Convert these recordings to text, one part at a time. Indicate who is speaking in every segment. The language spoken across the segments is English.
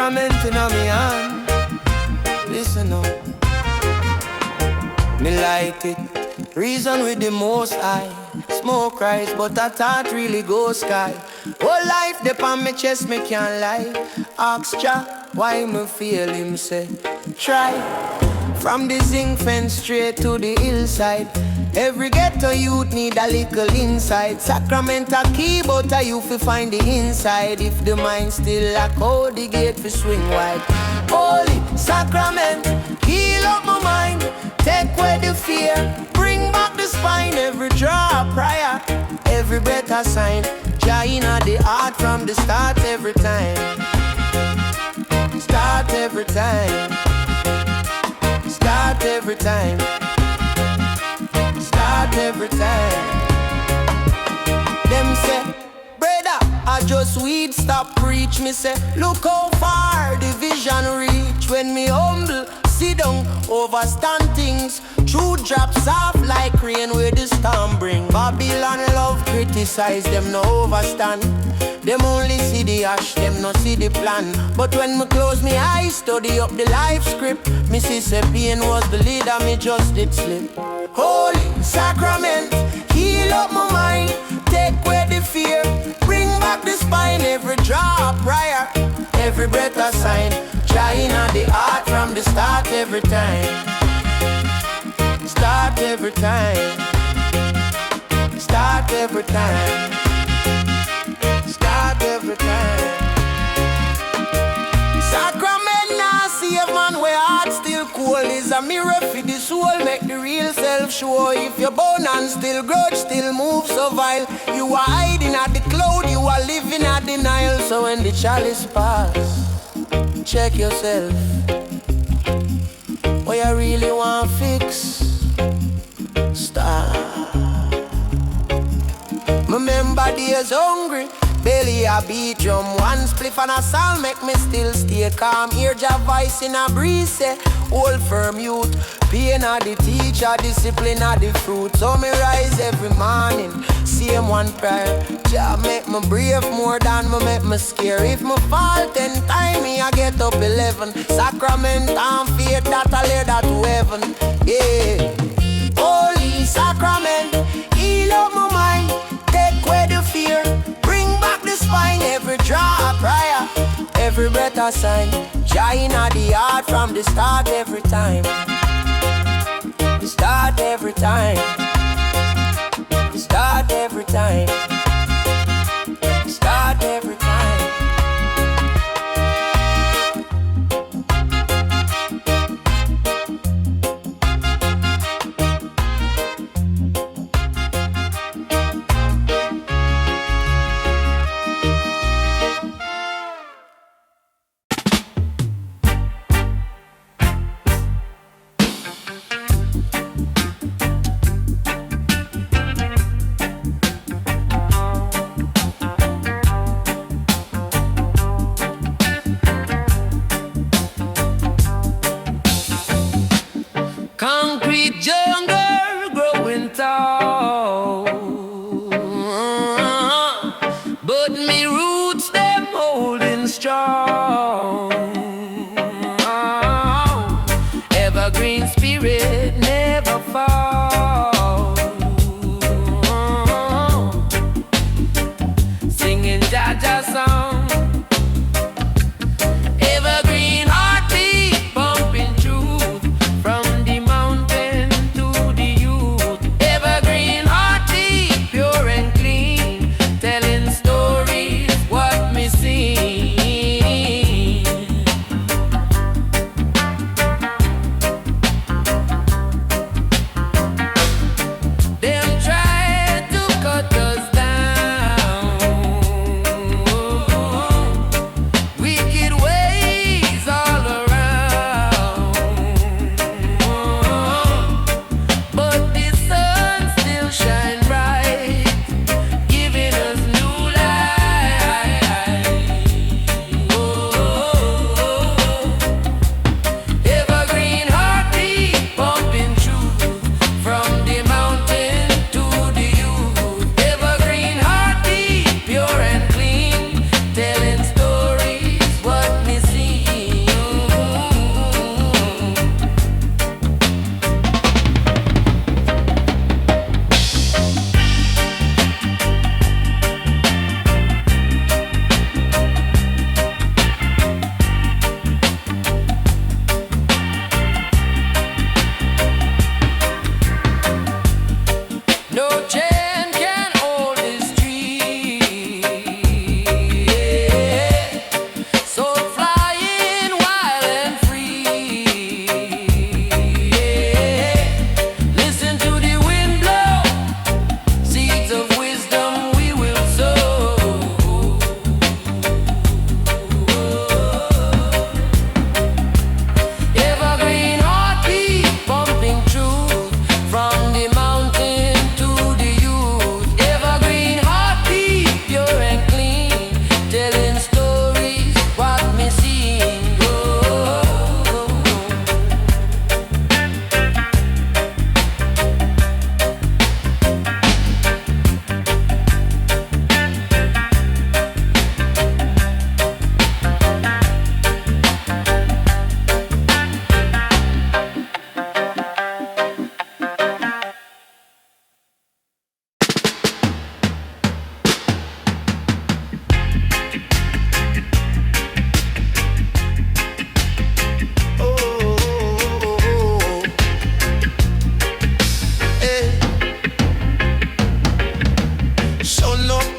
Speaker 1: sacrament in my hand. Listen up. Me light it, reason with the most high. Smoke rise, but that thought really go sky. Whole life dep on me chest, me can't lie. Ask Jah, why me feel him say, try. From the zinc fence straight to the hillside. Every ghetto youth need a little insight. Sacrament a key, but a you fi find the inside. If the mind still lack, how the gate fi swing wide. Holy sacrament, heal up my mind. Take away the fear, bring back the spine. Every draw a prayer, every breath a sign. Jah inna the heart from the start every time. Start every time. Start every time. Start every time. Them say, brother, I just weed, stop preach. Me say, look how far the vision reach. When me humble, sit down, overstand things. True drops off like rain where the storm bring. Babylon love criticize, them no overstand. Them only see the ash, them no see the plan. But when me close me eyes, study up the life script. Me see say pain was the leader, me just did slip. Holy sacrament, heal up my mind. Take away the fear, bring back the spine. Every draw a prayer, every breath a sign. Jah inna the heart from the start every time. Start every time. Start every time. Start every time. Sacrament now save man where heart still cool. Is a mirror for the soul, make the real self show. If you're born and still grudge, still move so vile. You are hiding at the cloud, you are living at the Nile. So when the chalice pass, check yourself. What you really want fix? Stop. Remember days hungry, belly a beat drum. One spliff and a sound make me still stay calm. Hear your voice in a breeze say, hold firm youth. Pain of the teacher, discipline of the fruit. So me rise every morning, same one prayer. Jah make me brave more than me make me scare. If me fall 10 times, me I get up 11. Sacrament and faith that I lead that to heaven. Yeah. Holy sacrament, heal up my mind. Take away the fear, bring back the spine. Every draw a prayer, every breath a sign. Jah inna the heart from the start every time. Start every time. Start every time. Start every time. Concrete jungle growing tall, but me roots them holding strong. Evergreen spirit never fall. Singing Jaja song. Evergreen heartbeat pumping truth from the mountain to the youth. Evergreen heartbeat pure and clean, telling stories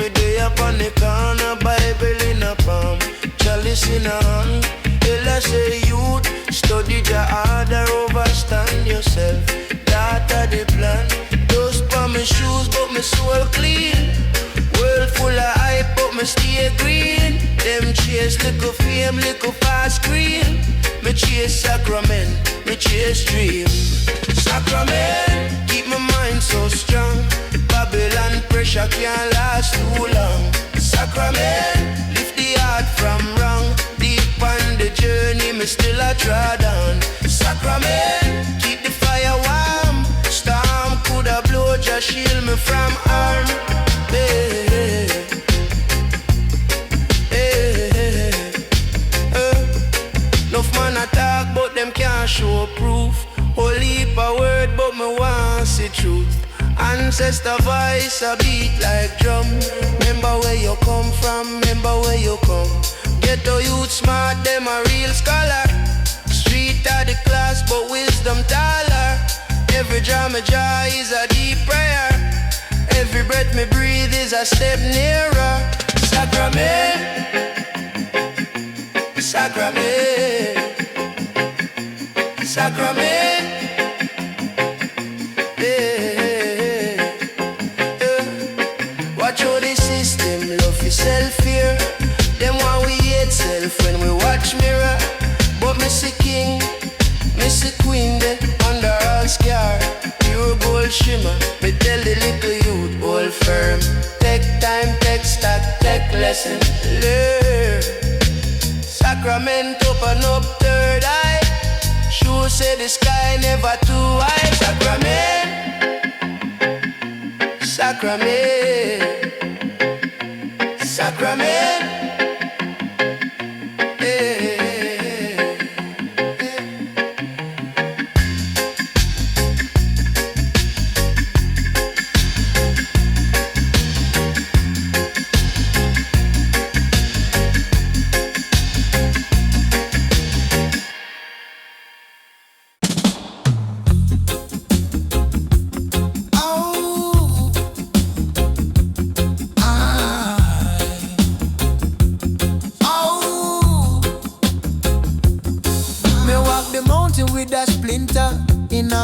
Speaker 2: me day up on the corner, Bible in a palm, chalice in a hand. Ella say youth, study the order, overstand yourself. That are the plan. Dust for my shoes, but my soul clean. World full of hype, but me stay green. Them chase little fame, little fast screen. Me chase sacrament, me chase dream. Sacrament, keep my mind so strong. Babylon pressure can't last too long. Sacrament, lift the heart from wrong. Deep on the journey, me still a try down. Sacrament, keep the fire warm. Storm coulda blow, just shield me from harm. Hey, hey, hey, hey. Enough man a talk, but them can't show proof. Whole heap a word, but me want see truth. Ancestor voice a beat like drum. Remember where you come from, remember where you come. Ghetto youth smart, them a real scholar. Street are the class, but wisdom taller. Every drum me jaw is a deep prayer. Every breath me breathe is a step nearer. Sacrament, sacrament, sacrament. Hey, hey. Watch how the system love yourself here. Them want we hate self when we watch mirror. But me see king, me see queen there under all scar. Pure gold shimmer, me tell the little youth hold firm. Take time, take stock, take lesson, learn. Sacrament open up third eye. Sure say the sky never too high. Sacrament, sacrament, sacrament.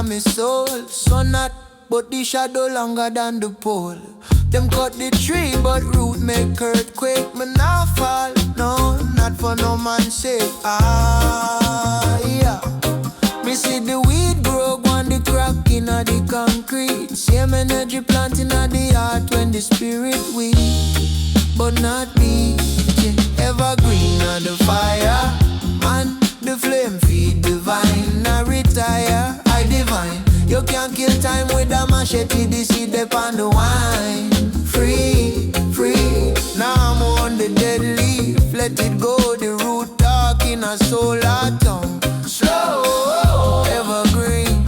Speaker 1: Me soul, so not, but the shadow longer than the pole. Them cut the tree, but root make earthquake. Me not fall, no, not for no man's sake. Ah, yeah. Me see the weed grow on the crack in the concrete. Same energy planting at the heart when the spirit weak, but not me. Yeah. Evergreen on the fire, man, the flame feed divine. I retire. Divine. You can't kill time with a machete, the seed upon the wine. Free, free, now I'm on the dead leaf. Let it go, the root talk in a solar tongue. Slow, evergreen,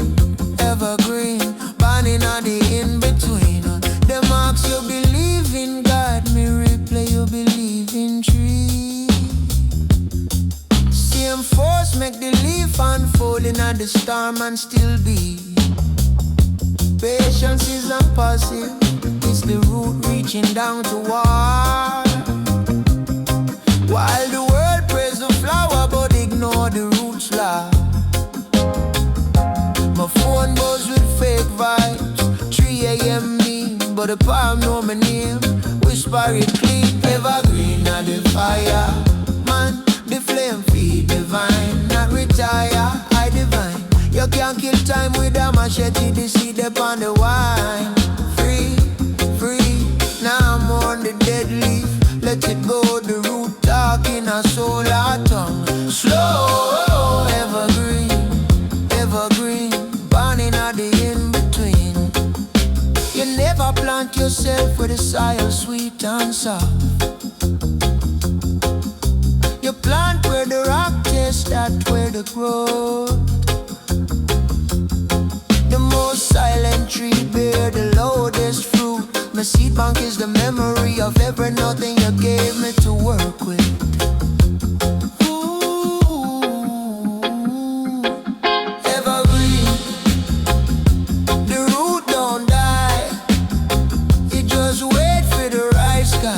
Speaker 1: evergreen, burning on the in-between. The marks you believe in God, me replay you believe in tree. Same force make the leaf unfolding at the storm and still be. Patience is not passive, it's the root reaching down to war. While the world praise the flower but ignore the roots law. My phone buzz with fake vibes, 3 a.m. me, but the palm know my name. Whisper it clean, evergreen on the fire. Man, the flame feed divine, not retire, I divine. You can't kill time with a machete, the seed upon the wine. Free, free, now I'm on the dead leaf. Let it go, the root talk in a solar tongue. Slow, evergreen, evergreen, burning at the in-between. You never plant yourself where the soil sweet and soft. You plant where the rock tastes, that where the growth. The most silent tree bear the loudest fruit. My seed bank is the memory of every nothing you gave me to work with. Evergreen, the root don't die. You just wait for the right sky.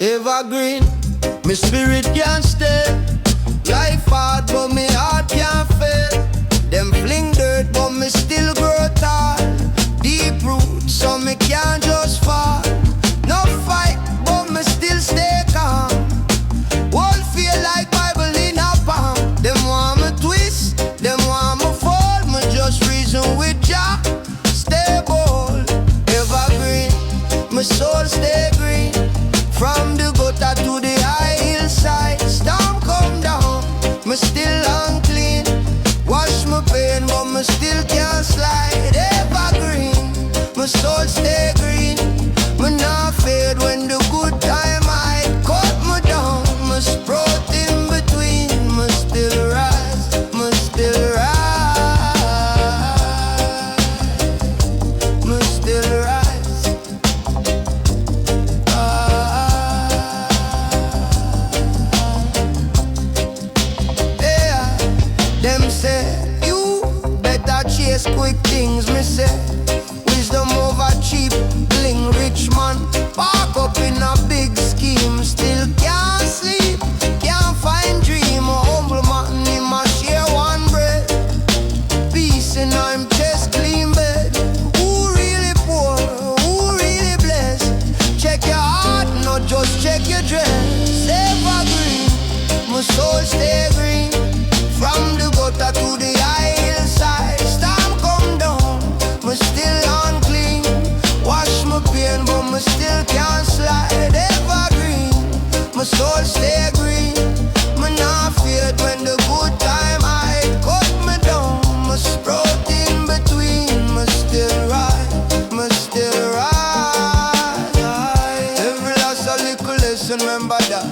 Speaker 2: evergreen. My spirit can't stay. Life hard, but me heart can't fail. Them fling dirt, but me still grow tall. Deep roots, so me can't just fall. No fight, but me still stay calm. Won't feel like Bible in a palm. Them want me twist, them want me fall. Me just reason with Jah, stay bold. Evergreen, my soul stay green. From the gutter to the high hillside. Storm come down, me still unclean. Wash my pain, but me still can't slide. Evergreen, my soul stay green. Me not fade when the good time I cut me down. Me sprout in between, me still rise, me still rise, me still rise. Yeah, them say you better chase quick things. Me say wisdom over cheap bling. Rich man park up in a big scheme. Still can't sleep, can't find dream. A humble man in my share one bread. Peace in I'm chest clean bed. Who really poor, who really blessed? Check your heart, not just check your dress. Evergreen, my soul stay green. From the gutter to the high hillside. Storm come down, me still unclean. Wash my pain, but me still can't slide. Evergreen, my soul stay green. Me not feared when the good time I cut me down. Me sprout in between, me still rise, me still rise. Every loss a little lesson, remember that.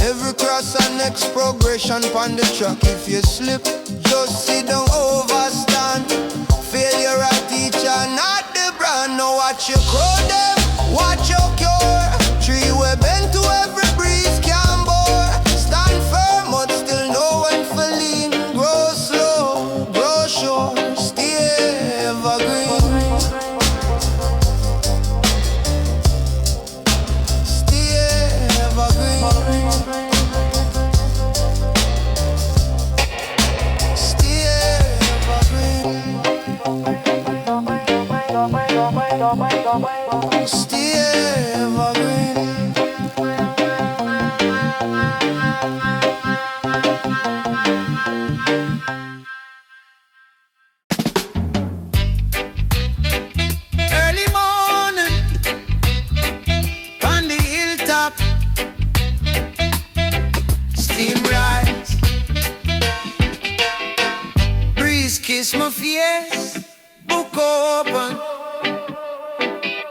Speaker 2: Every cross and next progression on the track. If you slip, just sit down, overstand. Failure a teacher, not the brand. Now watch you grow them, watch your cure. Tree we bend to every breeze can bore. Stand firm, but still know when to lean. Grow slow, grow sure, stay evergreen. Stay evergreen. Stay evergreen. Stay evergreen. Early morning, on the hilltop, steam rise. Breeze kiss my face, book open,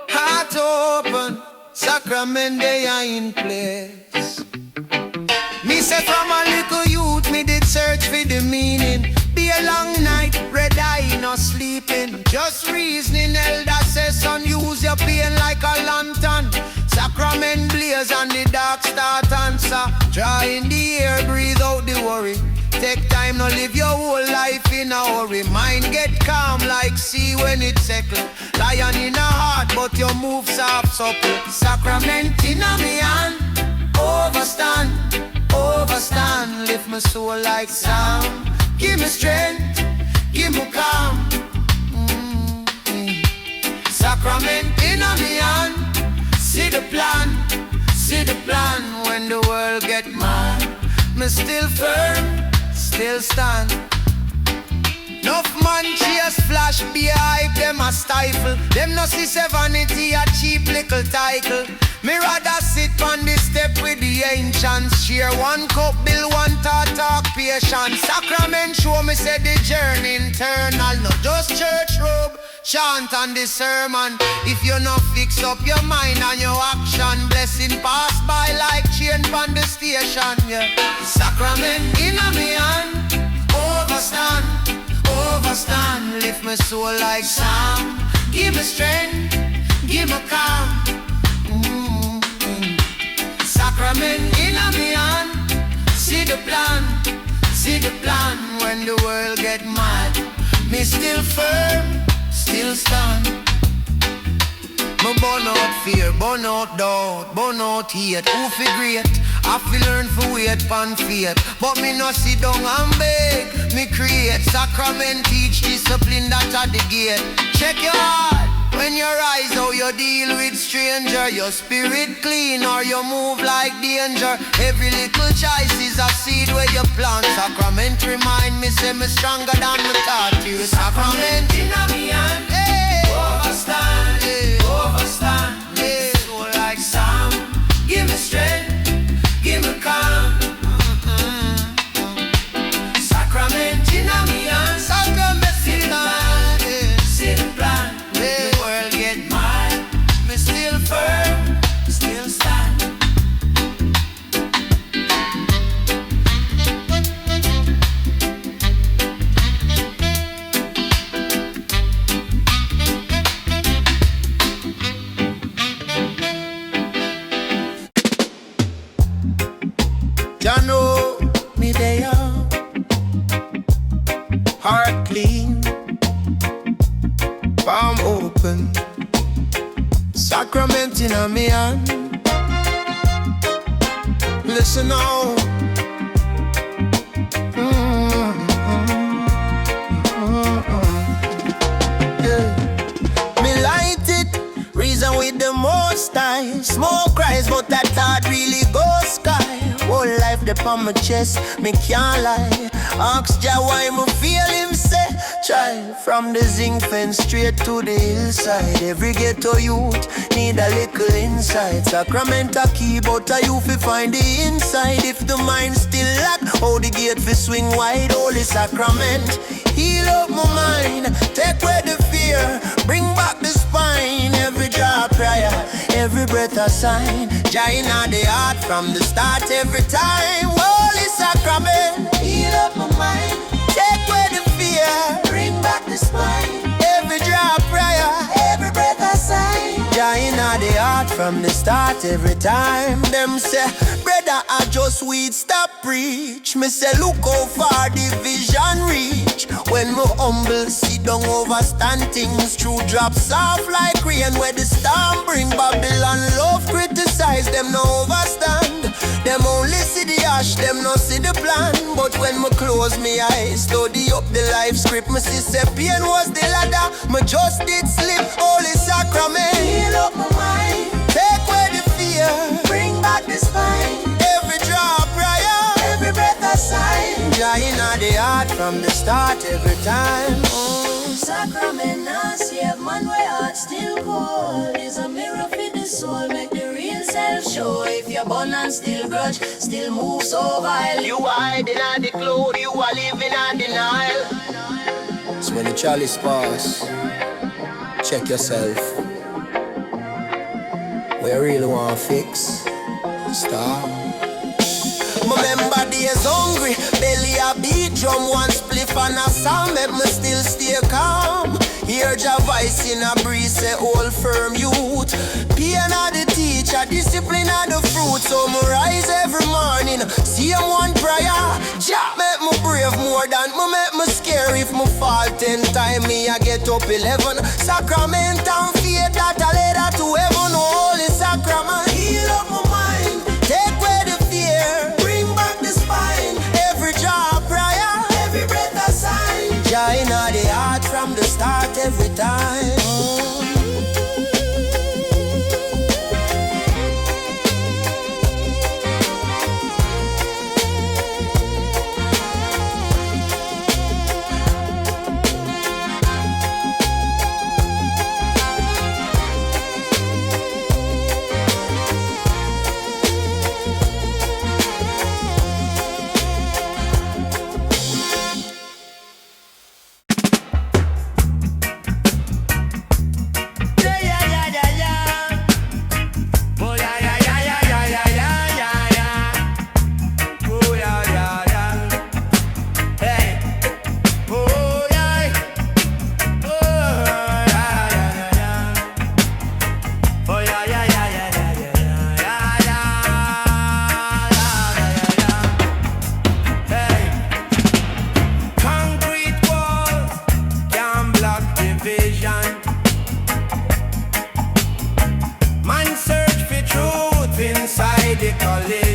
Speaker 2: heart open, sacrament they are in place. Me say from a little youth, me did search for the meaning. Be a long night, red eye, no sleeping. Just reasoning, elder says son, use your pain like a lantern. Sacrament blaze and the dark start answer. Draw in the air, breathe out the worry. Take time, no live your whole life in a hurry. Mind get calm like sea when it settle. Lion in a heart, but your moves soft supple. Sacrament in a me hand, overstand, overstand. Lift my soul like Sam. Give me strength, give me calm. Sacrament in a me hand. See the plan when the world get mad. Me still firm, still stand. Enough man chase flash, be a hype, them a stifle. Them no see vanity, a cheap little title. Me rather sit on the step with the ancients. Share one cup, bill one thought, talk patience. Sacrament show me say the journey internal. Not just church robe, chant and the sermon. If you not fix up your mind and your action, blessing pass by like chain from the station, yeah. Sacrament in a me hand, overstand, overstand. Lift my soul like Sam. Give me strength, give me calm. Sacrament in a me hand. See the plan when the world get mad. Me still firm, still stand.
Speaker 1: Me burn out fear, burn out doubt, burn out hate. Who fi great? I fi learn for wait pan faith. But me no sit down and beg. Me create sacrament, teach discipline that at the gate. Check your heart. When you rise, how you deal with stranger. Your spirit clean or you move like danger. Every little choice is a seed where you plant. Sacrament remind me, say me stronger than me thought you. Sacrament in a me hand, hey. Overstand, hey. Overstand, hey. So like Sam, give me strength, give me calm. Sacrament in a me hand, sacrament in a sin plan. Still firm, still stand. You know me there, heart clean, palm open. Sacrament in a me hand. Listen now. Yeah. Me light it, reason with the most high. Smoke rise, but that thought really goes sky. Whole life upon my chest, me can't lie. Ask Jah why me feel him say. Try from the zinc fence straight to the hillside. Every ghetto youth need a little insight. Sacrament a key, but a you fi find the inside. If the mind still lack, how the gate fi swing wide. Holy sacrament, heal up my mind, take away the fear, bring back the spine. Every drop prayer, every breath a sign. Jah inna the heart from the start every time. Holy sacrament, heal up my mind, take away the fear, bring back the spine. Every drop prayer, every breath a sign. Jah inna the heart from the start every time. Them say, brother, I just weed stop preach. Me say, look how far the vision reach. When me humble, sit down overstand things. True drops off like rain where the storm bring. Babylon love criticize, them no overstand. Them only see the ash, them no see the plan. But when me close me eyes, study up the life script, me see say pain was the ladder, me just did slip. Holy sacrament, heal up my mind, take away the fear, bring back the spine. Every drop prayer, every breath a sign. Jah inna the heart from the start every time.
Speaker 3: Sacrament now save man where heart still cold. Is a mirror for the soul, make the real self show. If you're born and still grudge, still move so vile.
Speaker 1: You are hiding at the cloud, you are living on denial. So when the chalice pass, check yourself. Where you really want to fix, stop. Remember days hungry, belly a beat drum, one spliff and a sound, make me still stay calm. Hear Jah voice in a breeze, say hold firm youth. Pain of the teacher, discipline of the fruit. So me rise every morning, see him one prayer. Jah make me brave more than me make me scare. If me fall 10 times, me I get up 11. Sacrament and faith that a leader to heaven. Holy sacrament, heal up my mind, take away the fear, bring back the spine. Every job prayer, every breath a sign. Jah inna the heart from the start every time.
Speaker 2: they call it.